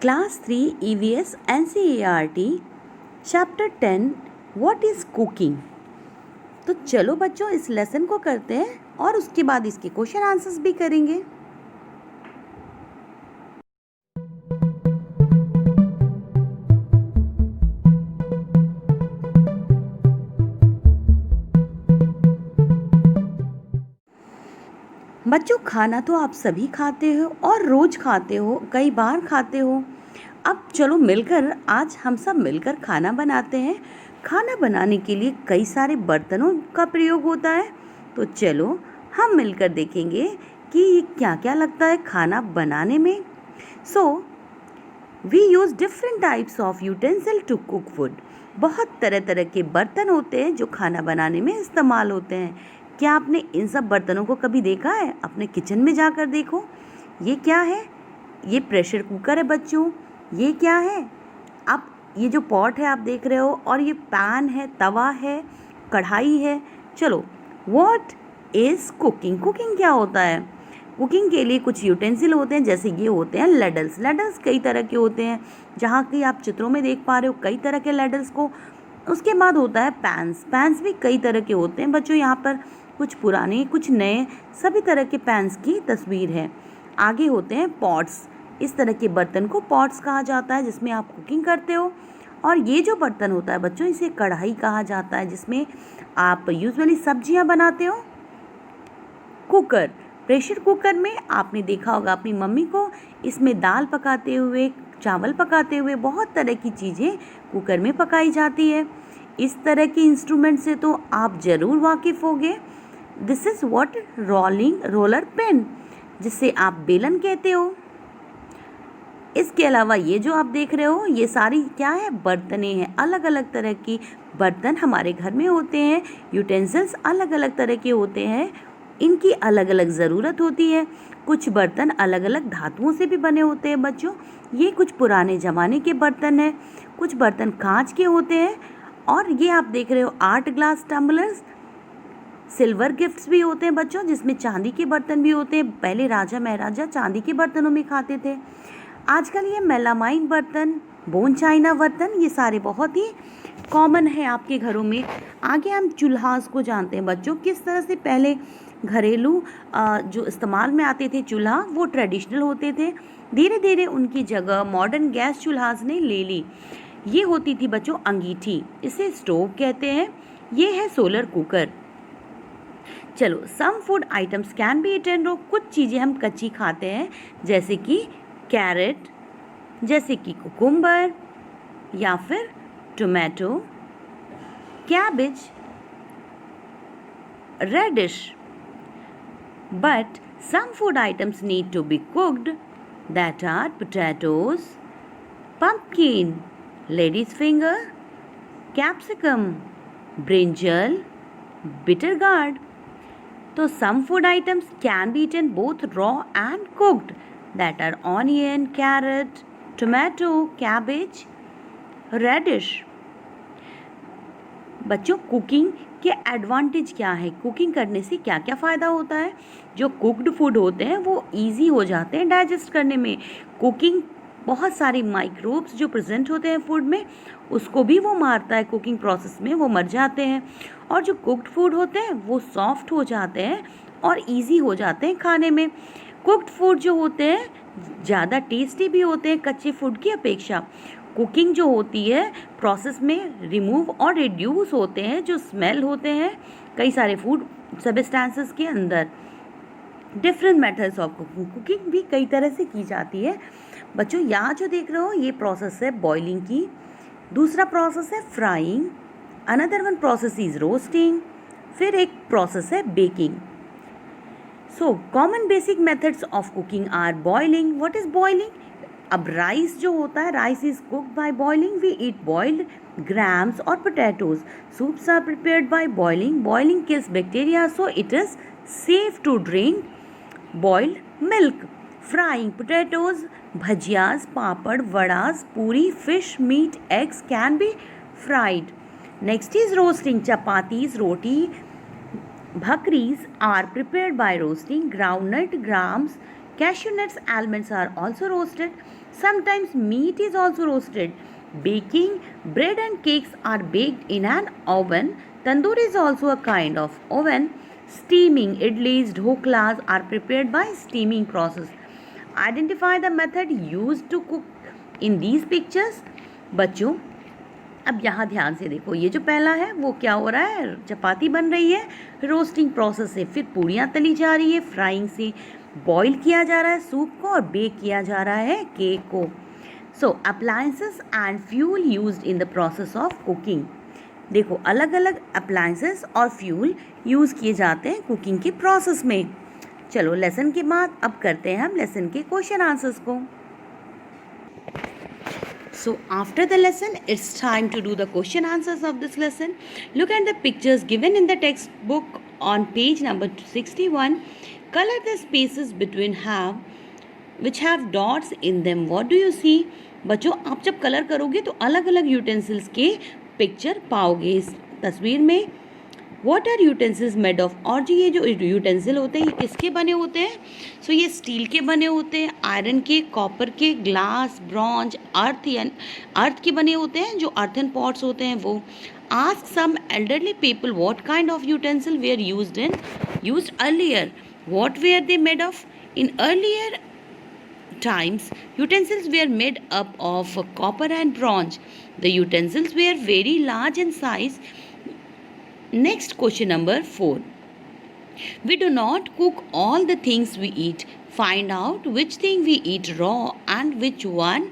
Class 3 EVS NCERT Chapter 10 What is Cooking। तो चलो बच्चों इस लेसन को करते हैं और उसके बाद इसके क्वेश्चन आंसर्स भी करेंगे। बच्चों खाना तो आप सभी खाते हो और रोज खाते हो, कई बार खाते हो। अब चलो मिलकर आज हम सब मिलकर खाना बनाते हैं। खाना बनाने के लिए कई सारे बर्तनों का प्रयोग होता है, तो चलो हम मिलकर देखेंगे कि ये क्या क्या लगता है खाना बनाने में। So we use different types of utensil to cook food. बहुत तरह तरह के बर्तन होते हैं जो खाना बनाने में इस्तेमाल होते हैं। क्या आपने इन सब बर्तनों को कभी देखा है? अपने किचन में जाकर देखो। ये क्या है? ये प्रेशर कुकर है बच्चों। ये क्या है? आप ये जो पॉट है आप देख रहे हो, और ये पैन है, तवा है, कढ़ाई है। चलो, व्हाट इज़ कुकिंग? कुकिंग क्या होता है? कुकिंग के लिए कुछ यूटेंसिल होते हैं, जैसे ये होते हैं लैडल्स। लैडल्स कई तरह के होते हैं, जहाँ की आप चित्रों में देख पा रहे हो कई तरह के लैडल्स को। उसके बाद होता है पैन्स। पैन्स भी कई तरह के होते हैं बच्चों। यहाँ पर कुछ पुराने कुछ नए सभी तरह के पैन्स की तस्वीर है। आगे होते हैं पॉट्स। इस तरह के बर्तन को पॉट्स कहा जाता है, जिसमें आप कुकिंग करते हो। और ये जो बर्तन होता है बच्चों, इसे कढ़ाई कहा जाता है, जिसमें आप यूजुअली सब्जियां बनाते हो। कुकर, प्रेशर कुकर में आपने देखा होगा अपनी मम्मी को, इसमें दाल पकाते हुए, चावल पकाते हुए, बहुत तरह की चीज़ें कुकर में पकाई जाती है। इस तरह के इंस्ट्रूमेंट से तो आप ज़रूर वाकिफ़ होगे। This is what roller pin, जिसे आप बेलन कहते हो। इसके अलावा ये जो आप देख रहे हो, ये सारी क्या है? बर्तनें हैं। अलग अलग तरह की बर्तन हमारे घर में होते हैं। यूटेंसिल्स अलग अलग तरह के होते हैं, इनकी अलग अलग ज़रूरत होती है। कुछ बर्तन अलग अलग धातुओं से भी बने होते हैं बच्चों। ये कुछ पुराने ज़माने के बर्तन हैं। कुछ बर्तन कांच के होते हैं, और ये आप देख रहे हो art glass tumblers. Silver gifts भी होते हैं बच्चों, जिसमें चांदी के बर्तन भी होते हैं। पहले राजा महाराजा चांदी के बर्तनों में खाते थे। आजकल ये मेलामाइन बर्तन, बोन चाइना बर्तन, ये सारे बहुत ही कॉमन है आपके घरों में। आगे हम चूल्हास को जानते हैं बच्चों। किस तरह से पहले घरेलू जो इस्तेमाल में आते थे चूल्हा, वो ट्रेडिशनल होते थे। धीरे धीरे उनकी जगह मॉडर्न गैस चूल्हास ने ले ली। ये होती थी बच्चों अंगीठी, इसे स्टोव कहते हैं। ये है सोलर कुकर। चलो, some food items can be eaten raw. कुछ चीज़ें हम कच्ची खाते हैं, जैसे कि कैरेट, जैसे कि कुकुम्बर, या फिर tomato, cabbage, radish. But some food items need to be cooked, that are potatoes, pumpkin, lady's finger, capsicum, brinjal, bitter gourd. So some food items can be eaten both raw and cooked, that are onion, carrot, tomato, cabbage, radish. बच्चों, cooking के advantage क्या है? Cooking करने से क्या क्या फ़ायदा होता है? जो कुक्ड फूड होते हैं वो इजी हो जाते हैं डाइजेस्ट करने में। कुकिंग बहुत सारी माइक्रोब्स जो प्रेजेंट होते हैं फूड में, उसको भी वो मारता है। कुकिंग प्रोसेस में वो मर जाते हैं। और जो कुक्ड फूड होते हैं वो सॉफ्ट हो जाते हैं और इजी हो जाते हैं खाने में। कुक्ड फूड जो होते हैं ज़्यादा टेस्टी भी होते हैं कच्चे फूड की अपेक्षा। कुकिंग जो होती है प्रोसेस में रिमूव और रिड्यूस होते हैं जो स्मेल होते हैं कई सारे फूड सब्सटेंसेस के अंदर। Different methods of cooking, cooking भी कई तरह से की जाती है बच्चों। यहाँ जो देख रहे हो ये प्रोसेस है बॉइलिंग की। दूसरा प्रोसेस है frying. Another one process is roasting. फिर एक प्रोसेस है baking. So common basic methods of cooking are boiling. What is boiling? अब राइस जो होता है, rice is cooked by boiling. We eat boiled grams और potatoes. Soups are prepared by boiling. Boiling kills bacteria, so it is safe to drink boiled milk. Frying potatoes, bhajias, papad, vadas, puri, fish, meat, eggs can be fried. Next is roasting. Chapatis, roti, bhakris are prepared by roasting. Groundnut, grams, Cashew nuts, almonds are also roasted. Sometimes meat is also roasted. Baking, bread and cakes are baked in an oven. Tandoor is also a kind of oven. Steaming, idlis, dhoklas are prepared by steaming process. Identify the method used to cook in these pictures. बच्चों, अब यहाँ ध्यान से देखो, ये जो पहला है वो क्या हो रहा है, चपाती बन रही है रोस्टिंग प्रोसेस से, फिर पूड़ियाँ तली जा रही है, फ्राइंग से बॉईल किया जा रहा है सूप को और बेक किया जा रहा है केक को. So appliances and fuel used in the process of cooking. देखो अलग अलग अप्लायंसेस और फ्यूल यूज़ किए जाते हैं कुकिंग के प्रोसेस में. चलो लेसन के बाद अब करते हैं हम लेसन के क्वेश्चन आंसर्स को. So after the lesson, it's time to do the question answers of this lesson. Look at the pictures given in the textbook on page number 61. Color the spaces between which have dots in them. What do you see? बच्चों आप जब colour करोगे तो अलग अलग utensils के picture पाओगे इस तस्वीर में. What are utensils made of. और जी ये जो यूटेंसिल होते हैं ये किसके बने होते हैं. सो ये स्टील के बने होते हैं, आयरन के, कॉपर के, ग्लास, ब्रॉन्ज, अर्थ के बने होते हैं जो अर्थन पॉट्स होते हैं वो. Ask some elderly people what kind of utensil were used earlier. What were they made of. In earlier times utensils were made up of copper and bronze. The utensils were very large in size. Next question number 4. We do not cook all the things we eat. Find out which thing we eat raw and which one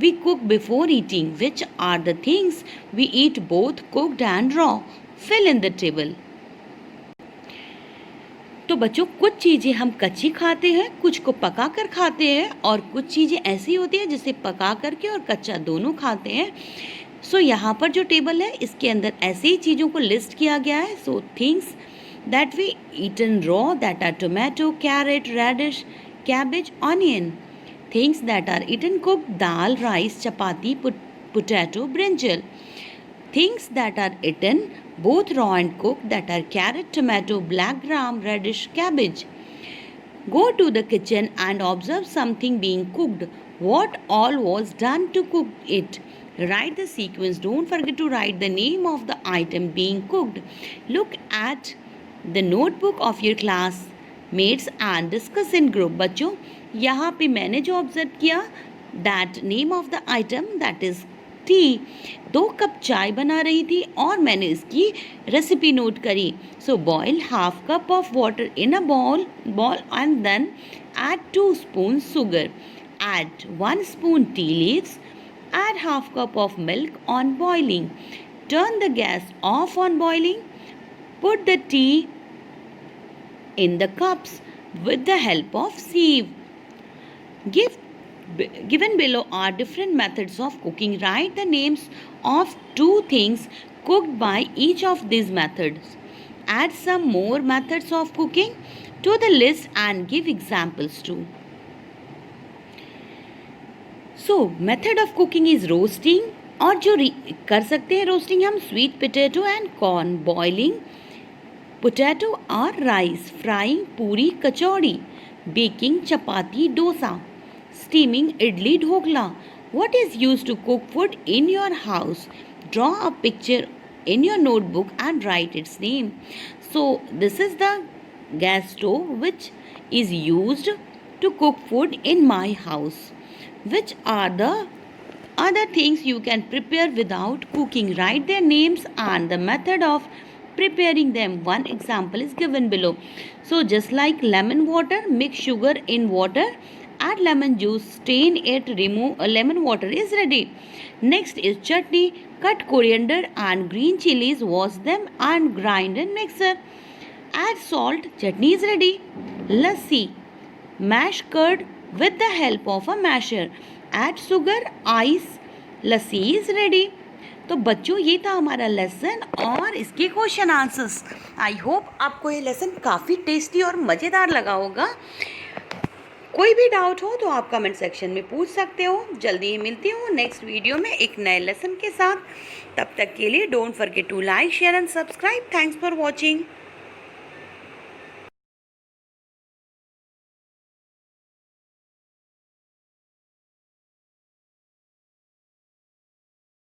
we cook before eating. Which are the things we eat both cooked and raw? Fill in the table. तो बच्चों कुछ चीज़ें हम कच्ची खाते हैं, कुछ को पका कर खाते हैं और कुछ चीज़ें ऐसी होती हैं जिसे पका करके और कच्चा दोनों खाते हैं. सो यहाँ पर जो टेबल है इसके अंदर ऐसे ही चीज़ों को लिस्ट किया गया है. So things that we eaten raw that are tomato, carrot, radish, cabbage, onion. Things that are eaten cooked, dal, rice, chapati, potato, brinjal. Things that are eaten both raw and cooked, that are carrot, tomato, black gram, radish, cabbage. Go to the kitchen and observe something being cooked. What all was done to cook it? Write the sequence. Don't forget to write the name of the item being cooked. Look at the notebook of your classmates and discuss in group. बच्चों यहाँ पे मैंने जो observe किया, that name of the item, that is T. 2 cup चाय बना रही थी और मैंने इसकी रेसिपी नोट करी. So boil half cup of water in a bowl and then add 2 spoons sugar. Add 1 spoon tea leaves. Add half cup of milk on boiling. Turn the gas off on boiling. Put the tea in the cups with the help of sieve. Given below are different methods of cooking. Write the names of 2 things cooked by each of these methods. Add some more methods of cooking to the list and give examples too. So, method of cooking is roasting. और जो कर सकते हैं roasting हम sweet potato and corn, boiling potato और rice, frying पूरी कचौड़ी, baking chapati dosa, steaming idli dhokla. What is used to cook food in your house? Draw a picture in your notebook and write its name. So this is the gas stove which is used to cook food in my house. Which are the other things you can prepare without cooking? Write their names and the method of preparing them. One example is given below. So just like lemon water, mix sugar in water, add lemon juice, strain it, remove lemon water is ready. Next is chutney. Cut coriander and green chilies, wash them and grind in mixer. Add salt, chutney is ready. Lassi. Mash curd with the help of a masher. Add sugar, ice, lassi is ready. तो बच्चों ये था हमारा lesson और इसके question answers. I hope आपको ये lesson काफ़ी टेस्टी और मज़ेदार लगा होगा. कोई भी डाउट हो तो आप कमेंट सेक्शन में पूछ सकते हो. जल्दी ही मिलती हूँ नेक्स्ट वीडियो में एक नए लेसन के साथ. तब तक के लिए don't forget to like, share and subscribe. Thanks for watching.